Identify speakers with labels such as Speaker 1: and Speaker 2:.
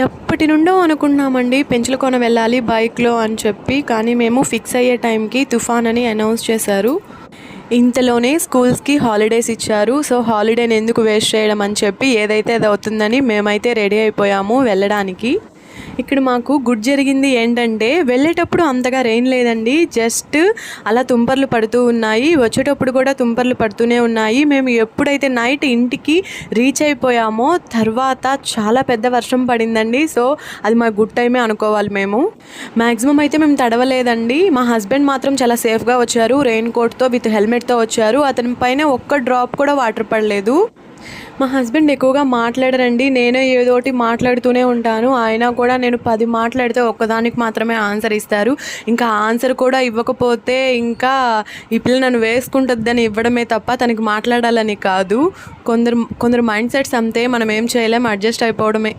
Speaker 1: ఎప్పటి నుండో అనుకున్నామండి పెంచలకోన వెళ్ళాలి బైక్లో అని చెప్పి. కానీ మేము ఫిక్స్ అయ్యే టైంకి తుఫాన్ అని అనౌన్స్ చేశారు. ఇంతలోనే స్కూల్స్కి హాలిడేస్ ఇచ్చారు. సో హాలిడేని ఎందుకు వేస్ట్ చేయడం అని చెప్పి ఏదైతే అది అవుతుందని మేమైతే రెడీ అయిపోయాము వెళ్ళడానికి. ఇక్కడ మాకు గుడ్ జరిగింది ఏంటంటే వెళ్ళేటప్పుడు అంతగా రెయిన్ లేదండి, జస్ట్ అలా తుంపర్లు పడుతూ ఉన్నాయి. వచ్చేటప్పుడు కూడా తుంపర్లు పడుతూనే ఉన్నాయి. మేము ఎప్పుడైతే నైట్ ఇంటికి రీచ్ అయిపోయామో తర్వాత చాలా పెద్ద వర్షం పడిందండి. సో అది మా గుడ్ టైమే అనుకోవాలి. మేము మ్యాక్సిమం అయితే మేము తడవలేదండి. మా హస్బెండ్ మాత్రం చాలా సేఫ్గా వచ్చారు, రెయిన్ కోట్తో విత్ హెల్మెట్తో వచ్చారు. అతని పైన ఒక్క డ్రాప్ కూడా వాటర్ పడలేదు. మా హస్బెండ్ ఎక్కువగా మాట్లాడరండి, నేనే ఏదోటి మాట్లాడుతూనే ఉంటాను. అయినా కూడా నేను 10 మాట్లాడితే ఒక్కదానికి మాత్రమే ఆన్సర్ ఇస్తారు. ఇంకా ఆన్సర్ కూడా ఇవ్వకపోతే ఇంకా ఈ పిల్ల నన్ను వేసుకుంటుందని ఇవ్వడమే తప్ప తనకి మాట్లాడాలని కాదు. కొందరు మైండ్ సెట్స్ అంతే, మనం ఏం చేయలేం, అడ్జస్ట్ అయిపోవడమే.